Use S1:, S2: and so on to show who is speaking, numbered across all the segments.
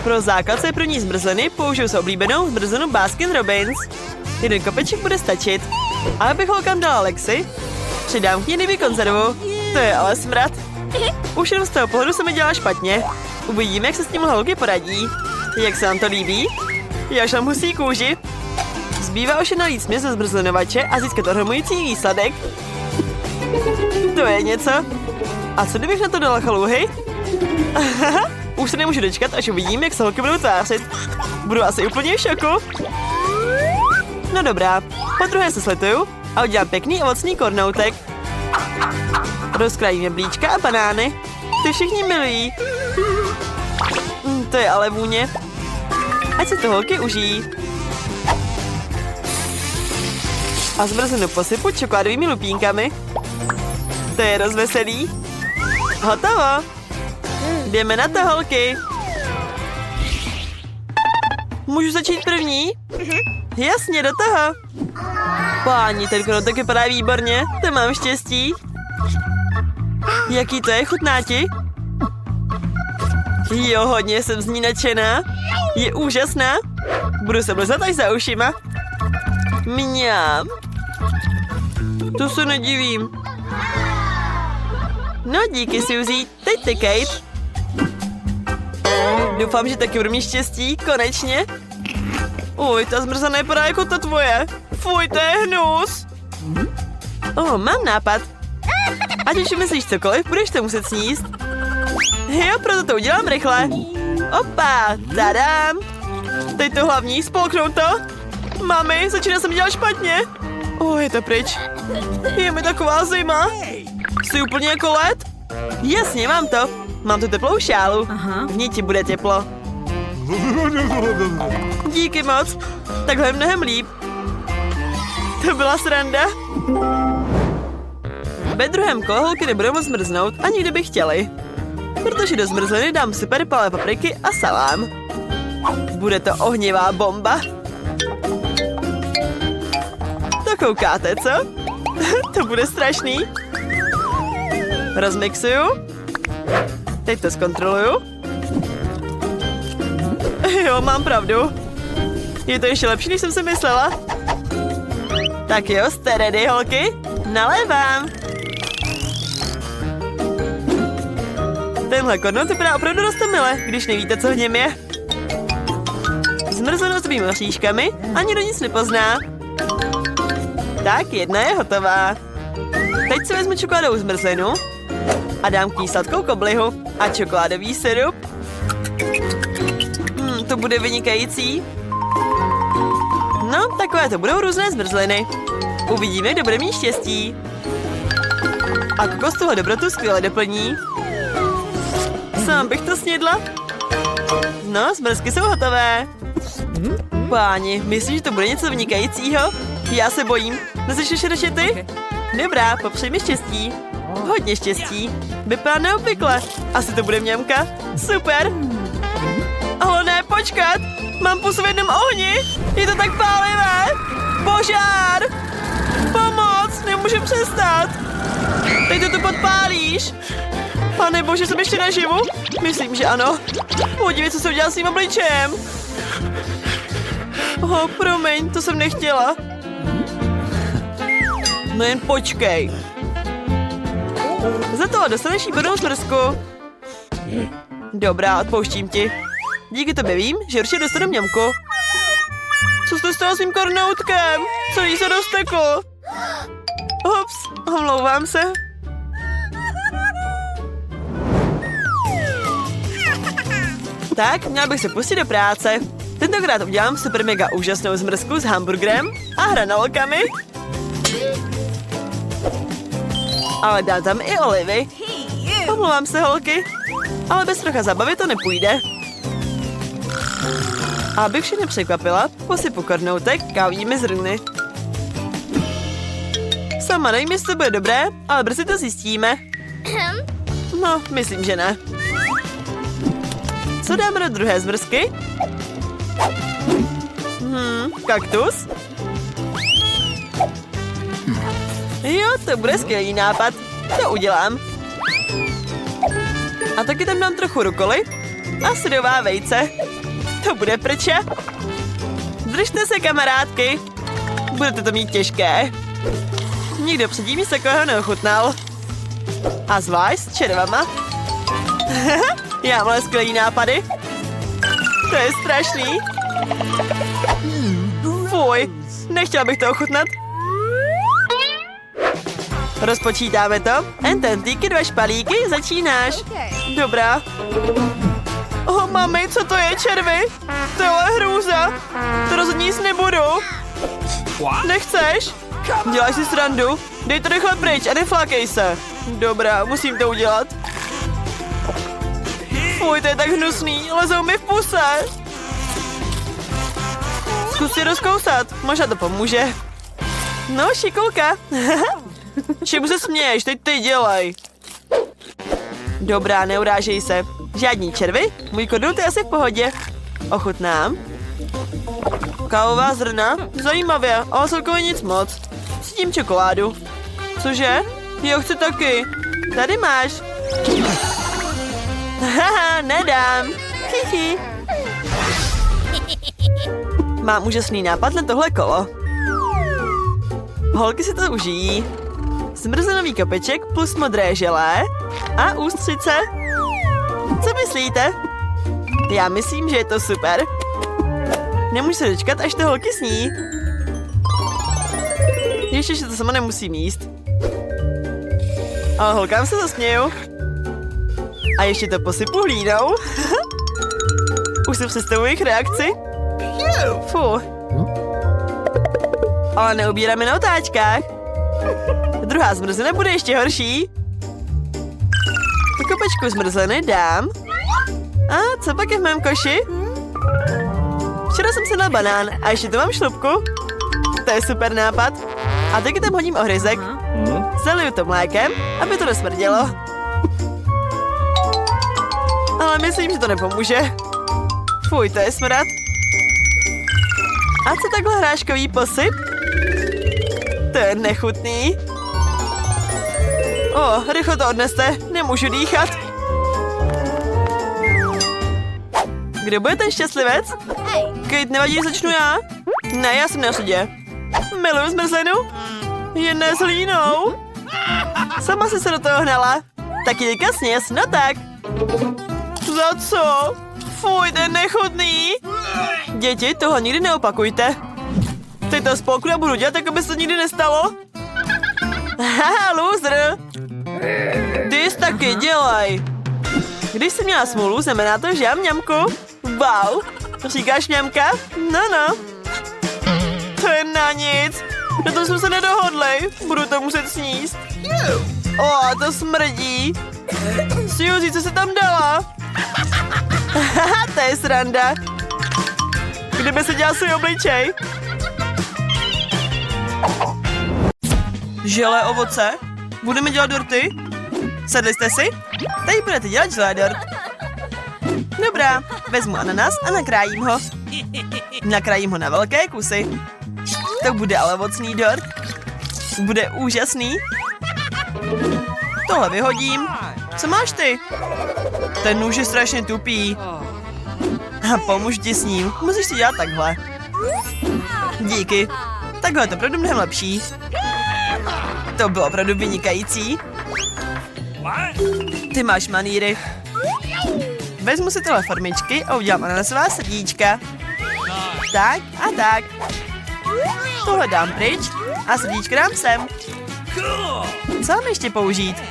S1: Pro základ své první zmrzliny použiju se oblíbenou zmrzlinu Baskin Robbins. Jeden kopeček bude stačit. A abych holkám dala Lexi, přidám k ní ryby konzervu. To je ale smrad. Už jenom z toho pohledu se mi dělá špatně. Uvidíme, jak se s tím holky poradí. Jak se vám to líbí? Já už mám husí kůži. Zbývá už jen nalít směs ze zmrzlinovače a získat ohromující výsledek. To je něco. A co kdybych na to dala chaluhy? Už se nemůžu dočkat, až uvidím, jak se holky budou tvářit. Budu asi úplně v šoku. No dobrá, podruhé se slituju a udělám pěkný ovocný kornoutek. Rozkrájím jablíčka a banány. Ty všichni milují. To je ale vůně. Ať se to holky užijí. A zmrzlinu posypu čokoládovými lupínkami. To je rozveselý. Hotovo. Jdeme na to, holky. Můžu začít první? Jasně, do toho. Páni, ten kornoutek vypadá výborně. To mám štěstí. Jaký to je, chutná ti? Jo, hodně jsem z ní nadšená. Je úžasná. Budu se blizat až za ušima. Mňám. To se nedivím. No díky, Suzy. Teď ty, Kate. Doufám, že taky budu mít štěstí, konečně. Uj, ta zmrzaná vypadá jako ta tvoje. Fuj, to je hnus. Mám nápad. Ať už myslíš cokoliv, budeš to muset sníst. Jo, proto to udělám rychle. Opa, tadám. Teď to hlavní, spolknout to. Mami, začíná se mi dělat špatně. Je to pryč. Je mi taková zima. Jsi úplně jako led? Jasně, mám to. Mám tu teplou šálu. V ní ti bude teplo. Díky moc. Takhle mnohem líp. To byla sranda. Ve druhém kole holky nebudou moc zmrznout, ani kdyby chtěli. Protože do zmrzliny dám super palé papriky a salám. Bude to ohnivá bomba. To koukáte, co? To bude strašný. Rozmixuju. Teď to zkontroluju. Jo, mám pravdu. Je to ještě lepší, než jsem si myslela. Tak jo, jste ready, holky? Nalévám. Tenhle kornout vypadá opravdu dost mile, když nevíte, co v něm je. Zmrzlinu s tvými oříškami, ani do nic nepozná. Tak, jedna je hotová. Teď si vezmu čokoládovou zmrzlinu a dám k ní sladkou koblihu a čokoládový sirup. To bude vynikající. No, takové to budou různé zmrzliny. Uvidíme, kdo bude mít štěstí. A kokos tuhle dobrotu skvěle doplní. Sám bych to snědla. No, zmrzky jsou hotové. Páni, myslíš, že to bude něco vynikajícího? Já se bojím. Neslyšíš radši ty? Dobrá, popřej mi štěstí. Hodně štěstí. Vypadá neobvykle. Asi to bude mňamka. Super. Ale ne, počkat. Mám pusu v jednom ohni. Je to tak pálivé. Požár. Pomoc, nemůžu přestat. Teď to tu podpálíš. Pane bože, jsem ještě naživu? Myslím, že ano. Podívej, co jsem udělal s tím obličejem. Promiň, to jsem nechtěla. No jen počkej. Za to dostaneš jí bodnou smrzku. Dobrá, odpouštím ti. Díky tobě vím, že určitě dostanu mňamku. Co jsi stalo s mým kornoutkem? Co jí se dosteklo? Ups, omlouvám se. Tak, měla bych se pustit do práce. Tentokrát udělám super mega úžasnou zmrzku s hamburgerem a hranolkami. Ale dám tam i olivy. Omlouvám se, holky. Ale bez trocha zabavy to nepůjde. A abych všechny překvapila, posypu kornoutek kávovými zrny. Sama nevím, jestli to bude dobré, ale brzy to zjistíme. No, myslím, že ne. Co dáme do druhé zmrzky? Kaktus? Jo, to bude skvělý nápad. To udělám. A taky tam dám trochu rukoly a sydová vejce. To bude prče. Držte se, kamarádky. Budete to mít těžké. Nikdo předtím nic takového neochutnal. A zvlášť s červama. Já mám skvělý nápady. To je strašný. Fuj, nechtěla bych to ochutnat. Rozpočítáme to. Ententíky, 2 špalíky, začínáš. Dobrá. Mami, co to je, červy? To je hrůza. To rozhodně jíst nebudu. Nechceš? Děláš si srandu? Dej to rychle pryč a neflákej se. Dobrá, musím to udělat. Fuj, to je tak hnusný, lezou mi v puse. Zkus si rozkousat, možná to pomůže. No, šikulka. Čemu se směješ, teď ty dělej. Dobrá, neurážej se. Žádní červy, můj kodout je asi v pohodě. Ochutnám. Kávová zrna, zajímavě, ale celkově nic moc. Cítím čokoládu. Cože? Jo, chci taky. Tady máš. Haha, nedám. Hihi. Mám úžasný nápad na tohle kolo. Holky si to užijí. Zmrzlinový kopeček plus modré želé a ústřice. Co myslíte? Já myslím, že je to super. Nemůžu se dočkat, až to holky sní. Ještě, že to sama nemusím jíst. Ale holkám se zasměju. A ještě to posypu hlínou. Už si představuji jejich reakci. Fuh. Ale neubíráme na otáčkách. Druhá zmrzlina bude ještě horší. Tu kopečku zmrzliny dám. A co pak je v mém koši? Včera jsem se dal banán a ještě tu mám šlupku. To je super nápad. A taky tam hodím ohryzek. Zaliju to mlékem, aby to nesmrdělo. Ale myslím, že to nepomůže. Fuj, to je smrad. A co takhle hráškový posyp? To je nechutný. Rychle to odneste, nemůžu dýchat. Kdo bude ten šťastlivec? Kate, nevadí, začnu já? Ne, já jsem na řadě. Miluju zmrzlinu. Jen ne s hlínou. Sama jsi se do toho hnala. Tak teďka sněz, no tak. Za co? Fuj, to je nechutný. Děti, toho nikdy neopakujte. Teď to spolknu a budu dělat, jako by se to nikdy nestalo. Haha, loser. Ty jsi taky, dělej. Když jsi měla smůlu, znamená to, že já mňamku. Wow, říkáš mňamka? No. To je na nic. Na to jsme se nedohodli. Budu to muset sníst. To smrdí. Suzy, co se tam dala? Haha, to je sranda. Kdyby se dělal svůj obličej. Želé ovoce? Budeme dělat dorty? Sedli jste si? Tady budete dělat želé dort. Dobrá, vezmu ananas a nakrájím ho. Nakrájím ho na velké kusy. To bude ale ovocný dort. Bude úžasný. Tohle vyhodím. Co máš ty? Ten nůž je strašně tupý. A pomůž ti s ním. Musíš to dělat takhle. Díky. Takhle je to opravdu mnohem lepší. To bylo opravdu vynikající. Ty máš maníry. Vezmu si tyhle formičky a udělám ananasová srdíčka. Tak a tak. Tohle dám pryč a srdíčka dám sem. Co mám ještě použít?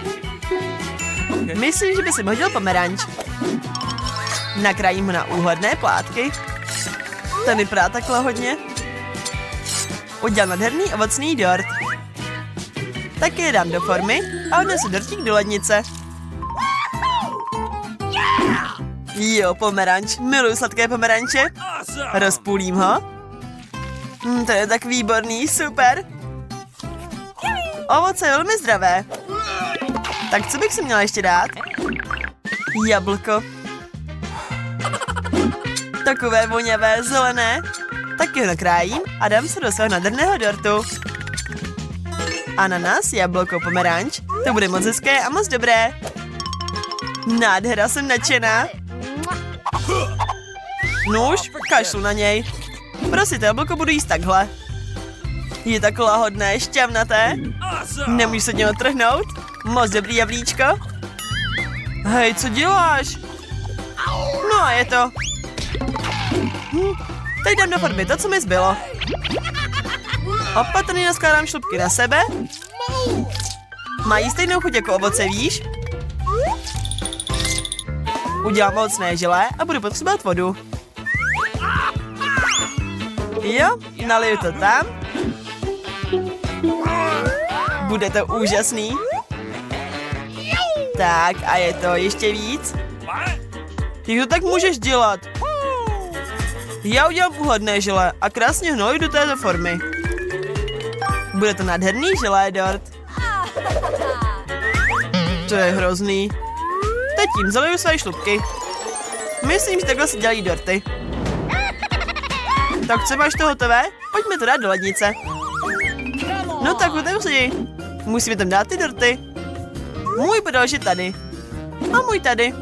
S1: Myslím, že by si hodil pomeranč. Nakrájím ho na úhledné plátky. Ten vypadá takhle hodně. Udělám nádherný ovocný dort. Taky je dám do formy a odnesu dortík do lednice. Jo, pomeranč. Miluji sladké pomeranče. Rozpůlím ho. To je tak výborný, super. Ovoce je velmi zdravé. Tak co bych si měla ještě dát? Jablko. Takové voňavé, zelené. Taky ho nakrájím a dám se do svého nádherného dortu. Ananas, jablko, pomeranč. To bude moc hezké a moc dobré. Nádhera, jsem nadšená. Nůž, kašlu na něj. Prostě to jablko budu jíst takhle. Je tak lahodné, šťavnaté. Nemůžu se od něho trhnout? Moc dobrý jablíčko. Hej, co děláš? No a je to. Teď dám do formy to, co mi zbylo. Opatrně naskládám šlupky na sebe. Mají stejnou chuť jako ovoce, víš? Udělám mocné želé a budu potřebovat vodu. Jo, naliju to tam. Bude to úžasný. Tak a je to ještě víc. Jak to tak můžeš dělat? Já udělám úhledné želé a krásně hnoju do této formy. Bude to nádherný želé dort. To je hrozný. Teď tím zaliju své šlupky. Myslím, že takhle se dělají dorty. Tak co, máš to hotové? Pojďme to dát do lednice. No tak otevři. Musíme tam dát ty dorty. Můj bude ležet tady. A můj tady.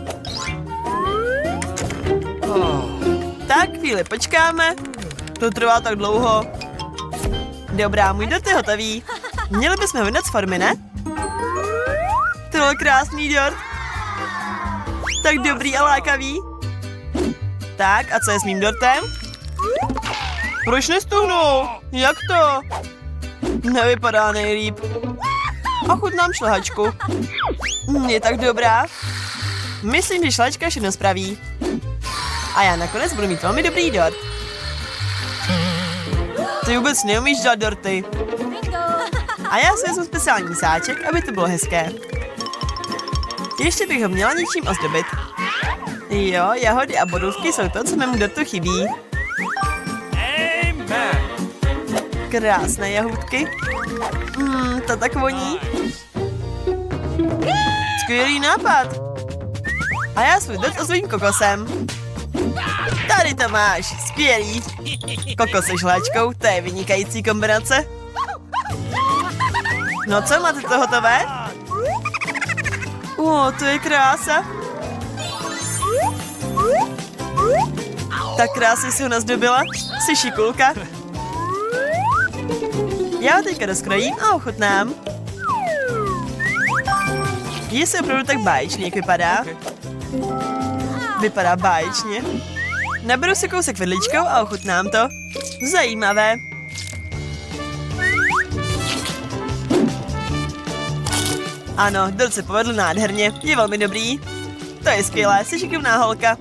S1: Tak, chvíli počkáme. To trvá tak dlouho. Dobrá, můj dort je hotový. Měli bychom ho vydat z formy, ne? To byl krásný dort. Tak dobrý a lákavý. Tak, a co je s mým dortem? Proč nestuhnu? Jak to? Nevypadá nejlíp. A chutnám šlehačku. Je tak dobrá. Myslím, že šlehačka všechno spraví. A já nakonec budu mít velmi dobrý dort. Ty vůbec neumíš dělat dorty. A já si vezmu speciální sáček, aby to bylo hezké. Ještě bych ho měla něčím ozdobit. Jo, jahody a borůvky jsou to, co mému dortu chybí. Krásné jahůdky. To tak voní. Skvělý nápad. A já svůj dort ozdobím kokosem. Tady to máš, skvělý. Kokos se žláčkou, to je vynikající kombinace. No co, máte to hotové? To je krása. Tak krásně si ho nazdobila. Jsi šikulka. Já ho teďka rozkrojím a ochutnám. Jestli opravdu tak báječně, jak vypadá. Vypadá báječně. Naberu si kousek vidličkou a ochutnám to. Zajímavé. Ano, dort se povedl nádherně. Je velmi dobrý. To je skvělé, jsi šikovná holka.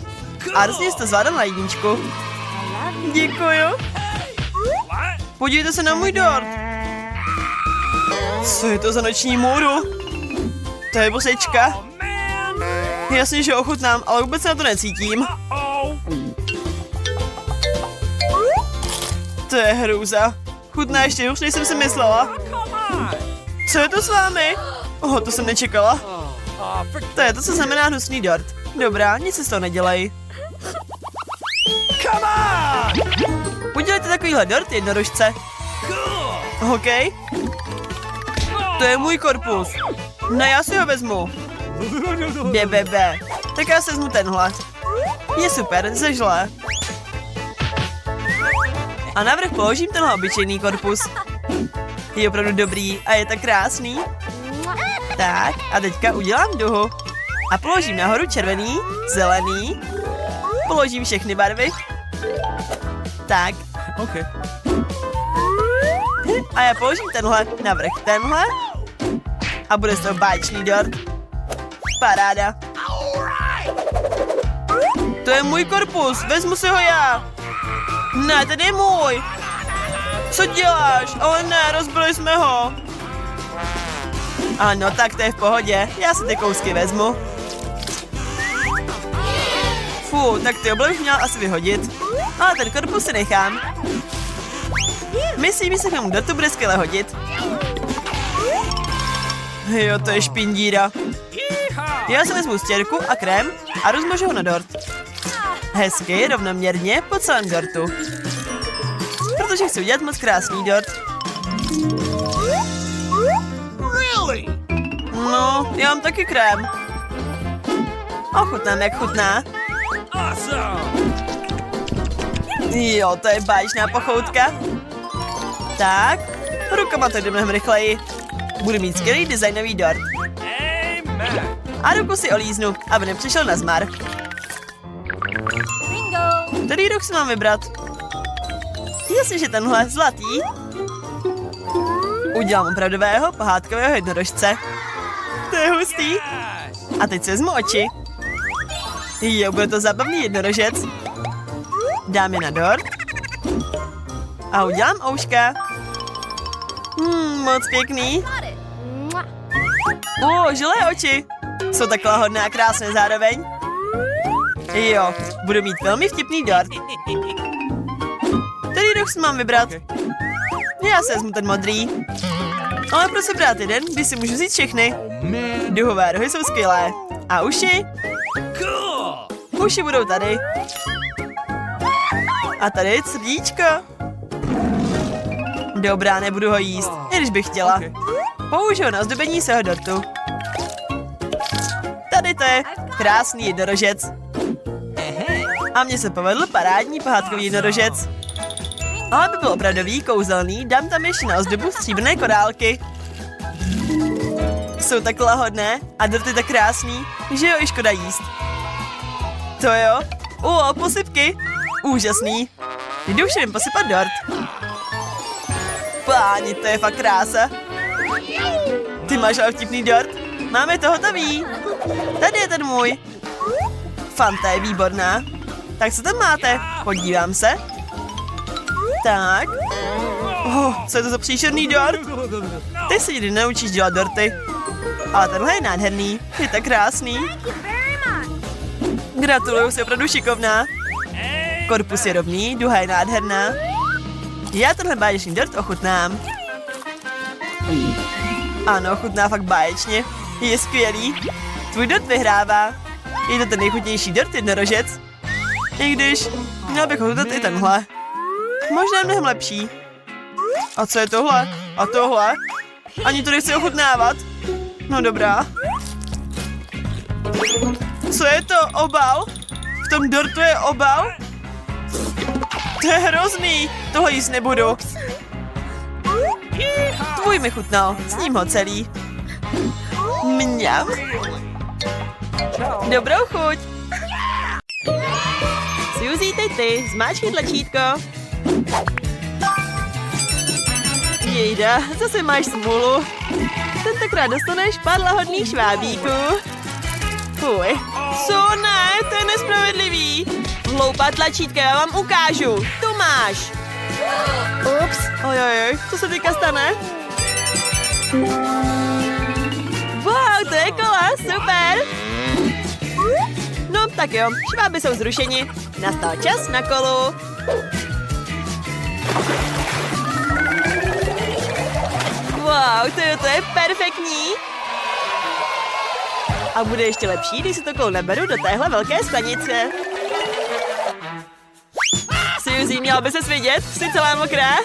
S1: A rozně jsi to zvládal na jedničku. Děkuju. Podívejte se na můj dort. Co je to za noční můru? To je bosečka. Jasně, že ochutnám, ale vůbec se na to necítím. To je hrůza. Chutná ještě hůř, než jsem si myslela. Co je to s vámi? To jsem nečekala. To je to, co znamená hnusný dort. Dobrá, nic si z toho nedělej. Udělejte takovýhle dort jednorožce. OK. To je můj korpus. No já si ho vezmu. Be. Tak já si vezmu tenhle. Je super, zežlé. A navrch položím tenhle obyčejný korpus. Je opravdu dobrý a je tak krásný. Tak, a teďka udělám duhu. A položím nahoru červený, zelený. Položím všechny barvy. Tak.
S2: Okay.
S1: A já položím tenhle navrch tenhle. A bude z toho báječný dort. Paráda. To je můj korpus, vezmu si ho já. Ne, ten je můj. Co děláš? Ale ne, rozbili jsme ho. Ano, tak to je v pohodě. Já si ty kousky vezmu. Tak ty oblek měl asi vyhodit. Ale ten korpus si nechám. Myslím, že se k němu dortu bude skvěle hodit. Jo, to je špindíra. Já si vezmu stěrku a krém a rozmažu ho na dort. Hezky, rovnoměrně po celém dortu. Protože chci udělat moc krásný dort. No, já mám taky krém. Ochutnám, jak chutná. Jo, to je báječná pochoutka. Tak, rukama to jde mnohem rychleji. Budu mít skvělý designový dort. A ruku si olíznu, aby nepřišel na zmar. Který ruch si mám vybrat? Jasně, že tenhle, zlatý. Udělám opravdového pohádkového jednorožce. To je hustý. A teď si vezmu oči. Jo, bude to zábavný jednorožec. Dám je na dort. A udělám ouška. Moc pěkný. Žilé oči. Jsou takhle hodné a krásné zároveň. Jo, budu mít velmi vtipný dort. Který roh si mám vybrat? Já se vezmu ten modrý. Ale proč si brát jeden, když si můžu vzít všechny? Duhové rohy jsou skvělé. A uši? Uši budou tady. A tady je srdíčko. Dobrá, nebudu ho jíst, i když bych chtěla. Použiju na zdobení svého dortu. Tady to je krásný jednorožec. A mně se povedl parádní pohádkový jednorožec. A aby byl opravdový, kouzelný, dám tam ještě na ozdobu stříbrné korálky. Jsou tak lahodné a dort je tak krásný, že jo i škoda jíst. To jo. Posypky. Úžasný. Jdu všem posypat dort. Páni, to je fakt krása. Ty máš ale vtipný dort. Máme to hotový. Tady je ten můj. Fanta je výborná. Tak co tam máte? Podívám se. Tak. Co je to za příšerný dort? Ty se nikdy naučíš dělat dorty. Ale tenhle je nádherný. Je tak krásný. Gratuluju, jsi opravdu šikovná. Korpus je rovný, duha je nádherná. Já tenhle báječný dort ochutnám. Ano, chutná fakt báječně. Je skvělý. Tvůj dort vyhrává. Je to ten nejchutnější dort jednorožec. I když, měl bych ochutnat i tenhle. Možná mnohem lepší. A co je tohle? A tohle? Ani to nechci ochutnávat. No dobrá. Co je to? Obal? V tom dortu je obal? To je hrozný. Tohle jíst nebudu. Tvůj mi chutnal. Sním ho celý. Mňam. Dobrou chuť. Suzy, teď ty. Zmáčkni tlačítko. Jejda, zase máš smůlu. Tentokrát dostaneš pár lahodných švábíků. Fuj. Co ne? To je nespravedlivý. Hloupá tlačítka, já vám ukážu. Tu máš. Ups. Ojojoj, co se teďka stane? Wow, to je kola, super. No, tak jo, šváby jsou zrušeni. Nastal čas na kolu. Wow, to je perfektní. A bude ještě lepší, když si to kolo neberu do téhle velké sklenice. Suzy, měla by ses vidět, jsi celá mokrá.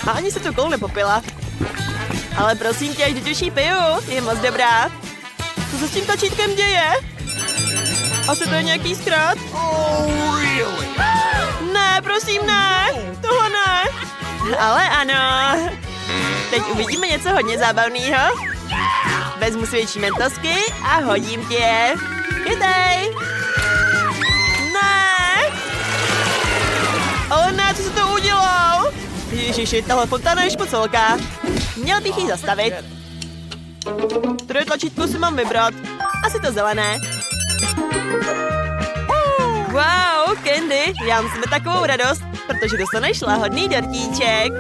S1: A ani se to kolo nepopila. Ale prosím tě, vždyť už jí piju, je moc dobrá. Co se s tím tlačítkem děje? Asi to je nějaký zkrat? Ne, prosím, ne, tohle ne. Ale ano. Teď uvidíme něco hodně zábavného. Vezmu si větší mentosky a hodím ti je. Chytej! Ne! Ale ne, co jsi to udělal? Ježiši, tahle fontána je špocolka. Měl bych ji zastavit. Které tlačítko si mám vybrat? Asi to zelené. Wow, Candy, já musíme takovou radost, protože dostaneš lahodný dortíček.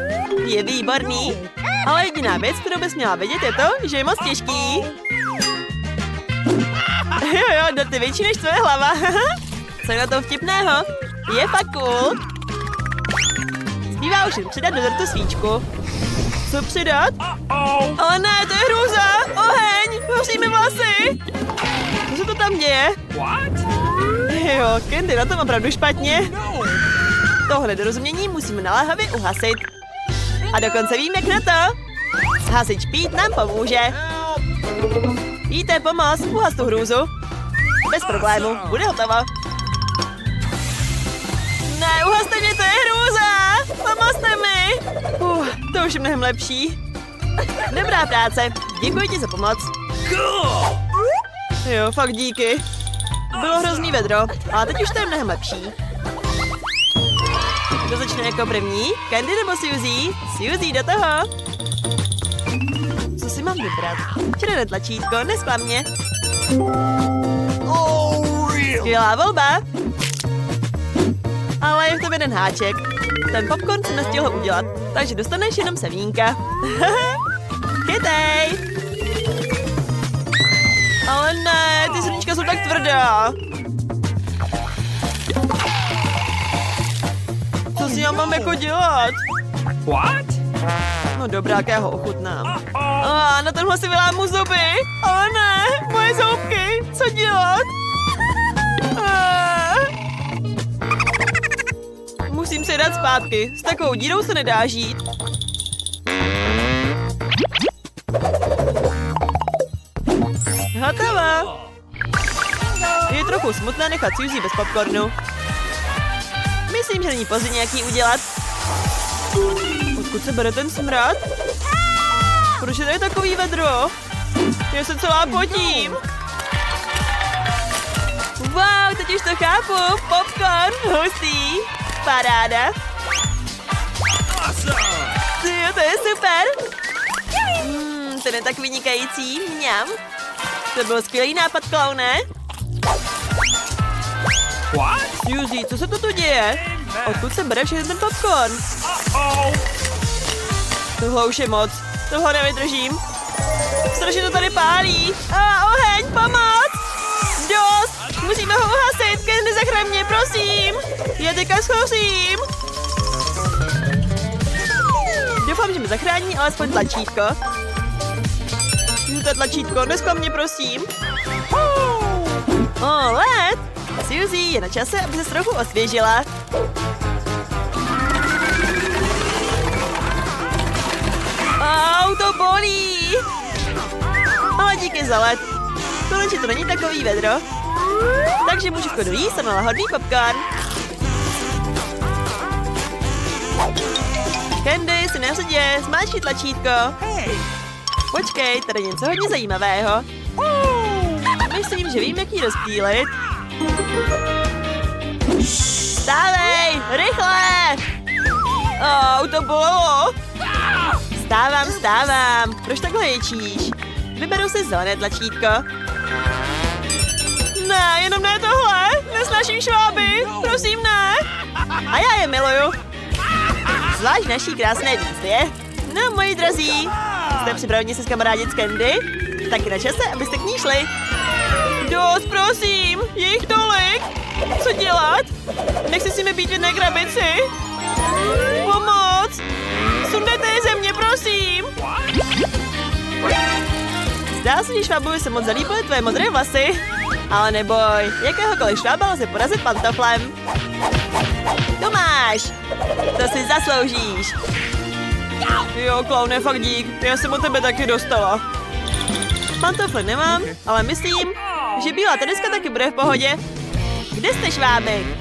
S1: Je výborný. Ale jediná věc, kterou bys měla vědět, je to, že je moc těžký. Jo, dort je větší než tvoje hlava. Co je na tom vtipného? Je fakt cool. Zbývá už jen přidat do dortu svíčku. Co přidat? Ale ne, to je hrůza! Oheň! Hoří mi vlasy! Co se to tam děje? Jo, Candy, na tom opravdu špatně. Tohle nedorozumění musíme naléhavě uhasit. A dokonce vím, jak na to. Hasič Pete nám pomůže. Jíte, pomoc, uhas tu hrůzu. Bez problému, bude hotovo. už je mnohem lepší. Dobrá práce. Děkuji ti za pomoc. Jo, fakt díky. Bylo hrozný vedro, ale teď už to je mnohem lepší. Kdo začne jako první? Candy nebo Suzy? Suzy, do toho. Co si mám vybrat? Červené tlačítko, nesklam mě. Skvělá volba. Ale je v tom jeden háček. Ten popcorn se nestihl udělat, takže dostaneš jenom semínka. Chytej! Ale ne, ty srdíčka jsou tak tvrdá. Co si já mám jako dělat?
S2: What?
S1: No dobrá, jak já ho ochutnám. Na tenhle si vylámu zuby. Ale ne, moje zoubky. Co dělat? Musím se dát zpátky. S takovou dírou se nedá žít. Hotovo. Je trochu smutné nechat Suzy bez popcornu. Myslím, že není pozdě nějaký udělat. Odkud se bere ten smrad? Proč je tady takový vedro? Já se celá potím. Wow, teď už to chápu. Popcorn, hustý. Paráda. Jo, to je super. Ten je tak vynikající. Mňam. To byl skvělý nápad, klaune.
S2: What?
S1: Suzy, co se to tu děje? Odkud se bere všechny ten popcorn? Tohle už je moc. Tohle nevydržím. Strašně to tady pálí. Oheň, pomoc! Dost! Musíme ho uhasit. Candy, zachraň mě, prosím. Já teďka schořím. Doufám, že mi zachrání alespoň tlačítko. To tlačítko, nesklam mě, prosím. Led! Suzy, je na čase, aby se trochu osvěžila. To bolí! Ale díky za led. Konečně to není takový vedro. Takže můžu v klidu jíst a na lahodný popcorn. Candy, si neřadě, zmáčkni tlačítko. Počkej, tady je něco hodně zajímavého. Myslím, že vím, jak ji rozptýlit. Stávej, rychle! To bolelo. Stávám. Proč takhle ječíš? Vyberu si zelené tlačítko. Ne, jenom ne tohle. Nesnáším šváby. Prosím, ne. A já je miluju. Zvlášť naší krásné výzdě. No, moji drazí. Jste připraveni se skamarádit s Candy? Taky na čase, abyste k ní šli. Dost, prosím. Je jich tolik. Co dělat? Nechci si mi být v jedné krabici. Pomoc. Sundejte je ze mě, prosím. Zdá se, že švábovi se moc zalíbily tvoje modré vlasy. Ale neboj, jakéhokoliv švába lze porazit pantoflem. To máš. To si zasloužíš. Jo, klaune, fakt dík. Já jsem od tebe taky dostala. Pantofle nemám, ale myslím, že bílá teniska taky bude v pohodě. Kde jste, šváby?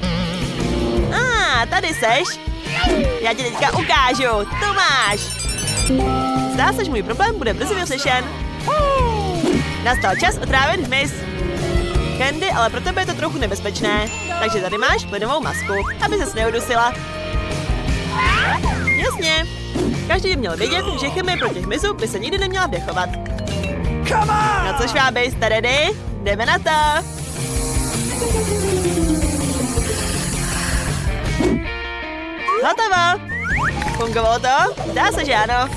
S1: Tady seš. Já ti teďka ukážu. To máš. Zdá se, že můj problém bude brzy vyslyšen. Nastal čas otrávit hmyz. Candy, ale pro tebe je to trochu nebezpečné. Takže tady máš plynovou masku, aby ses neudusila. Jasně. Každý by měl vědět, že chemie proti hmyzu by se nikdy neměla vdechovat. No co, šváby, jste ready? Jdeme na to. Hotovo. Fungovalo to? Dá se, že ano.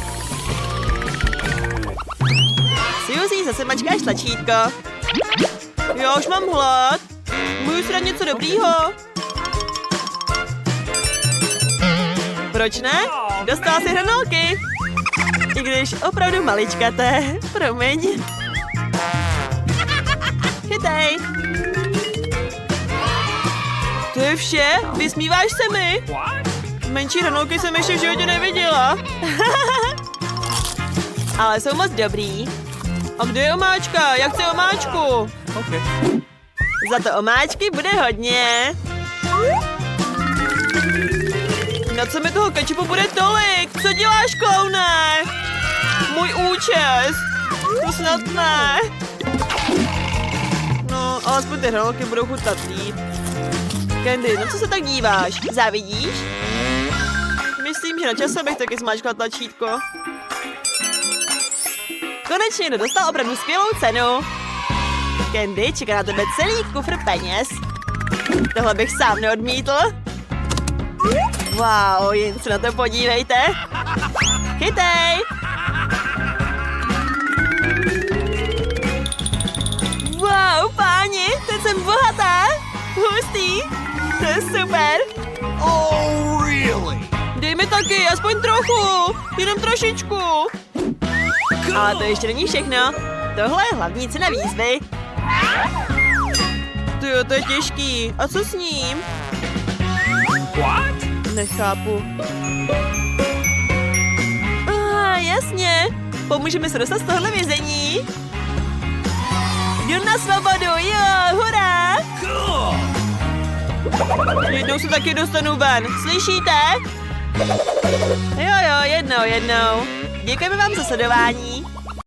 S1: Suzy, zase mačkáš tlačítko. Já už mám hlad. Můžu si dát něco dobrýho? Proč ne? Dostala si hranolky. I když opravdu maličkaté. Promiň. Chytej. To je vše? Vysmíváš se mi? Menší hranolky jsem ještě v životě neviděla. Ale jsou moc dobrý. A kde je omáčka? Já chci omáčku.
S2: Okay.
S1: Za to omáčky bude hodně. Na co mi toho kečupu bude tolik? Co děláš, kloune? Můj účes. To snad ne. No, alespoň ty hranolky budou chutnat líp. Candy, no co se tak díváš? Závidíš? Myslím, že na čas bych taky zmáčkla tlačítko. Konečně někdo dostal opravdu skvělou cenu. Candy, čeká na tebe celý kufr peněz. Tohle bych sám neodmítl. Wow, jen se na to podívejte. Chytej! Wow, páni, teď jsem bohatá. Hustý, to je super.
S2: Oh, really?
S1: Dej mi taky, aspoň trochu, jenom trošičku. Ale to ještě není všechno. Tohle je hlavní cena výzvy. Tyjo, to je těžký. A co s ním?
S2: What?
S1: Nechápu. Jasně. Pomůžeme se dostat z tohle vězení. Jdu na svobodu, jo, hurá!
S2: Cool.
S1: Jednou se taky dostanu ven, slyšíte? Jo, jednou. Děkujeme vám za sledování.